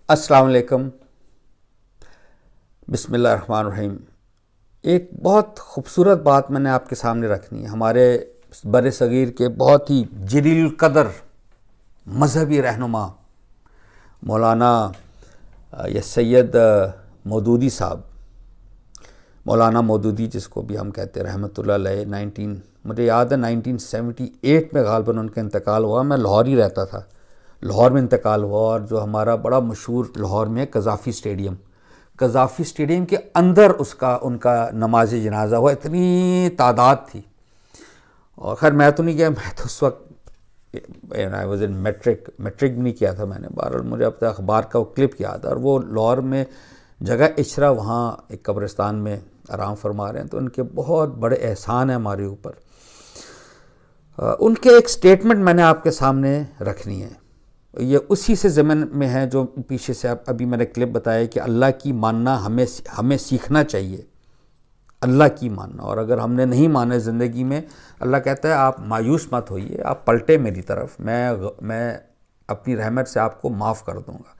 السلام علیکم، بسم اللہ الرحمن الرحیم۔ ایک بہت خوبصورت بات میں نے آپ کے سامنے رکھنی ہے۔ ہمارے بر صغیر کے بہت ہی جلیل القدر مذہبی رہنما مولانا یا سید مودودی صاحب، مولانا مودودی جس کو بھی ہم کہتے ہیں رحمۃ اللہ علیہ، مجھے یاد ہے 1978 میں غالباً ان کا انتقال ہوا۔ میں لاہور ہی رہتا تھا، لاہور میں انتقال ہوا، اور جو ہمارا بڑا مشہور لاہور میں قذافی اسٹیڈیم کے اندر ان کا نماز جنازہ ہوا۔ اتنی تعداد تھی، اور خیر میں تو نہیں گیا، میں تو اس وقت آئی واز ان میٹرک بھی نہیں کیا تھا میں نے۔ بہرحال مجھے اب تک اخبار کا وہ کلپ یاد ہے، اور وہ لاہور میں جگہ اچرا، وہاں ایک قبرستان میں آرام فرما رہے ہیں، تو ان کے بہت بڑے احسان ہیں ہمارے اوپر۔ ان کے ایک سٹیٹمنٹ میں نے آپ کے سامنے رکھنی ہے، یہ اسی سے ضمن میں ہے جو پیچھے سے ابھی میں نے کلپ بتایا کہ اللہ کی ماننا ہمیں سیکھنا چاہیے، اللہ کی ماننا۔ اور اگر ہم نے نہیں مانا زندگی میں، اللہ کہتا ہے آپ مایوس مت ہوئیے، آپ پلٹے میری طرف، میں اپنی رحمت سے آپ کو معاف کر دوں گا۔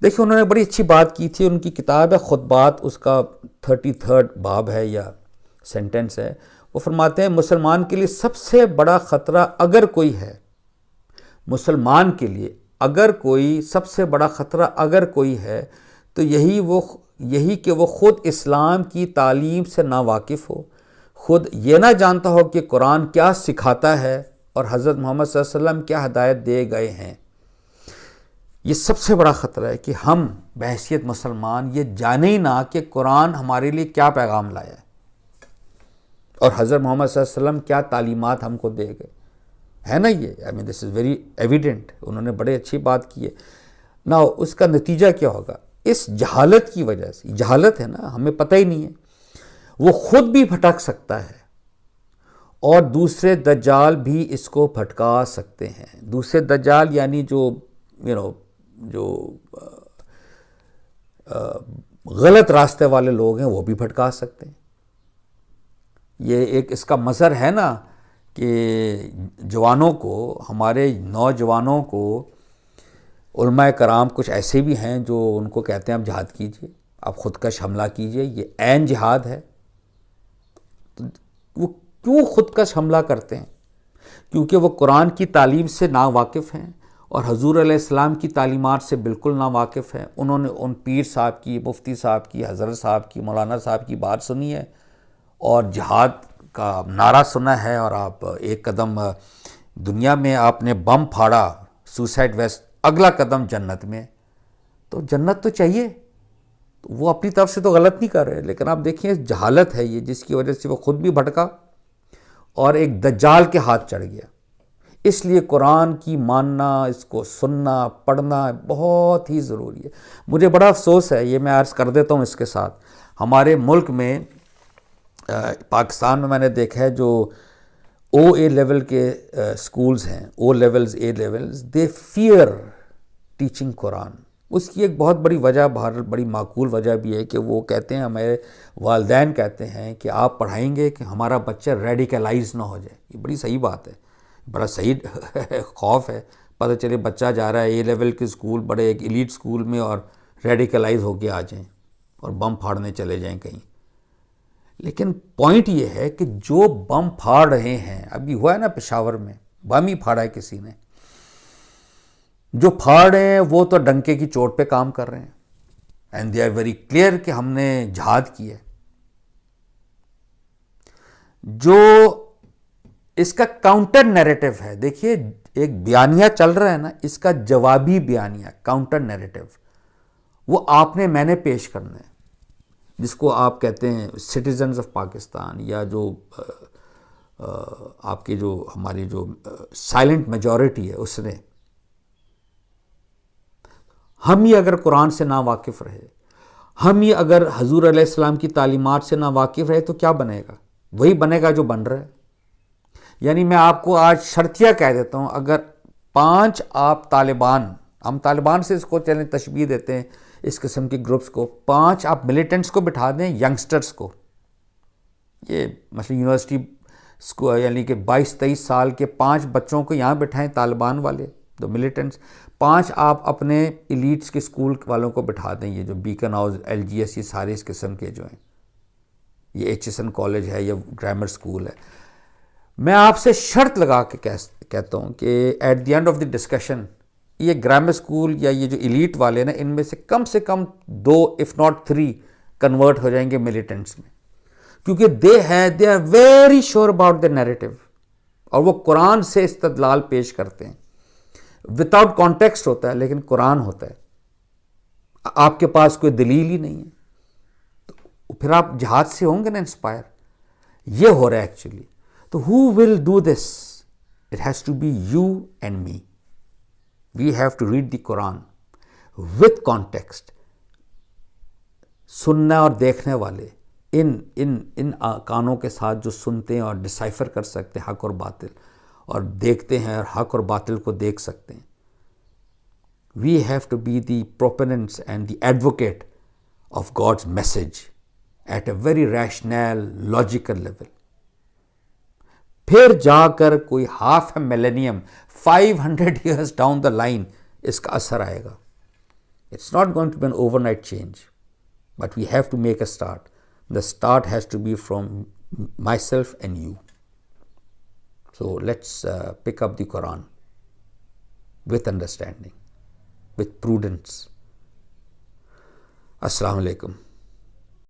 دیکھیں انہوں نے بڑی اچھی بات کی تھی، ان کی کتاب ہے خطبات، اس کا 33 باب ہے یا سینٹنس ہے۔ وہ فرماتے ہیں مسلمان کے لیے سب سے بڑا خطرہ اگر کوئی ہے، مسلمان کے لیے اگر کوئی سب سے بڑا خطرہ اگر کوئی ہے تو یہی کہ وہ خود اسلام کی تعلیم سے ناواقف ہو، خود یہ نہ جانتا ہو کہ قرآن کیا سکھاتا ہے اور حضرت محمد صلی اللہ علیہ وسلم کیا ہدایت دے گئے ہیں۔ یہ سب سے بڑا خطرہ ہے کہ ہم بحیثیت مسلمان یہ جانے ہی نہ کہ قرآن ہمارے لیے کیا پیغام لایا ہے اور حضرت محمد صلی اللہ علیہ وسلم کیا تعلیمات ہم کو دے گئے ہے نا۔ یہ دس از ویری ایویڈنٹ، انہوں نے بڑے اچھی بات کی ہے نا۔ اس کا نتیجہ کیا ہوگا؟ اس جہالت کی وجہ سے، جہالت ہے نا، ہمیں پتہ ہی نہیں ہے، وہ خود بھی بھٹک سکتا ہے اور دوسرے دجال بھی اس کو بھٹکا سکتے ہیں۔ دوسرے دجال یعنی جو غلط راستے والے لوگ ہیں، وہ بھی بھٹکا سکتے ہیں۔ یہ ایک اس کا مظہر ہے نا کہ جوانوں کو، ہمارے نوجوانوں کو، علماء کرام کچھ ایسے بھی ہیں جو ان کو کہتے ہیں آپ جہاد کیجئے، آپ خودکش حملہ کیجئے، یہ عین جہاد ہے۔ وہ کیوں خودکش حملہ کرتے ہیں؟ کیونکہ وہ قرآن کی تعلیم سے ناواقف ہیں اور حضور علیہ السلام کی تعلیمات سے بالکل ناواقف ہیں۔ انہوں نے ان پیر صاحب کی، مفتی صاحب کی، حضرت صاحب کی، مولانا صاحب کی بات سنی ہے اور جہاد کا نعرہ سنا ہے، اور آپ ایک قدم دنیا میں آپ نے بم پھاڑا، سوسائڈ ویسٹ، اگلا قدم جنت میں، تو جنت تو چاہیے، وہ اپنی طرف سے تو غلط نہیں کر رہے، لیکن آپ دیکھیں جہالت ہے یہ، جس کی وجہ سے وہ خود بھی بھٹکا اور ایک دجال کے ہاتھ چڑھ گیا۔ اس لیے قرآن کی ماننا، اس کو سننا، پڑھنا بہت ہی ضروری ہے۔ مجھے بڑا افسوس ہے، یہ میں عرض کر دیتا ہوں اس کے ساتھ، ہمارے ملک میں پاکستان میں نے دیکھا ہے جو او اے لیول کے سکولز ہیں، O levels, A levels, they fair teaching Quran. اس کی ایک بہت بڑی وجہ، بڑی معقول وجہ بھی ہے کہ وہ کہتے ہیں، ہمارے والدین کہتے ہیں کہ آپ پڑھائیں گے کہ ہمارا بچہ ریڈیکلائز نہ ہو جائے۔ یہ بڑی صحیح بات ہے، بڑا صحیح خوف ہے، پتہ چلے بچہ جا رہا ہے اے لیول کے سکول، بڑے ایک ایلیٹ سکول میں، اور ریڈیکلائز ہو کے آ جائیں اور بم پھاڑنے چلے جائیں کہیں۔ لیکن پوائنٹ یہ ہے کہ جو بم پھاڑ رہے ہیں، ابھی ہوا ہے نا پشاور میں، بم ہی پھاڑا ہے کسی نے، جو پھاڑ رہے ہیں وہ تو ڈنکے کی چوٹ پہ کام کر رہے ہیں، and they are very clear کہ ہم نے جہاد کی ہے۔ جو اس کا کاؤنٹر نیریٹو ہے، دیکھیے ایک بیانیہ چل رہا ہے نا، اس کا جوابی بیانیہ، کاؤنٹر نیریٹو، وہ آپ نے میں نے پیش کرنا ہے، جس کو آپ کہتے ہیں سٹیزنز آف پاکستان، یا جو آپ کی جو ہماری جو سائلنٹ میجورٹی ہے، اس نے۔ ہم ہی اگر قرآن سے ناواقف رہے، ہم ہی اگر حضور علیہ السلام کی تعلیمات سے ناواقف رہے، تو کیا بنے گا؟ وہی بنے گا جو بن رہا ہے۔ یعنی میں آپ کو آج شرطیہ کہہ دیتا ہوں، اگر 5 آپ طالبان، ہم طالبان سے اس کو چلیں تشبیہ دیتے ہیں اس قسم کے گروپس کو، 5 آپ ملیٹنٹس کو بٹھا دیں، ینگسٹرز کو، یہ مثلا یونیورسٹی یعنی کہ 22-23 سال کے 5 بچوں کو یہاں بٹھائیں، طالبان والے، دو ملیٹنٹس، 5 آپ اپنے ایلیٹس کے اسکول والوں کو بٹھا دیں, یہ جو بیکن ہاؤس, LGS, یہ سارے اس قسم کے جو ہیں, یہ HSN کالج ہے یا گرامر اسکول ہے, میں آپ سے شرط لگا کے کہتا ہوں کہ at the end of the discussion یہ گرامر اسکول یا یہ جو ایلیٹ والے نا, ان میں سے کم 2 if not 3 کنورٹ ہو جائیں گے ملیٹنٹس میں, کیونکہ they are very sure about the narrative, اور وہ قرآن سے استدلال پیش کرتے ہیں, وداؤٹ کانٹیکسٹ ہوتا ہے لیکن قرآن ہوتا ہے, آپ کے پاس کوئی دلیل ہی نہیں ہے, تو پھر آپ جہاد سے ہوں گے نا انسپائر. یہ ہو رہا ہے ایکچولی. تو who will do this? It has to be you and me. We have to read the Quran with context. سننا اور دیکھنے والے ان کانوں کے ساتھ جو سنتے ہیں اور ڈسائفر کر سکتے ہیں حق اور باطل, اور دیکھتے ہیں اور حق اور باطل کو دیکھ سکتے ہیں. We have to be the proponents and the advocate of God's message at a very rational, logical level. پھر جا کر کوئی half a millennium, 500 years down the line اس کا اثر آئے گا. It's not going to be an overnight change, but we have to make a start. The start has to be from myself and you. So let's pick up the Quran with understanding, with prudence. Assalamu alaikum.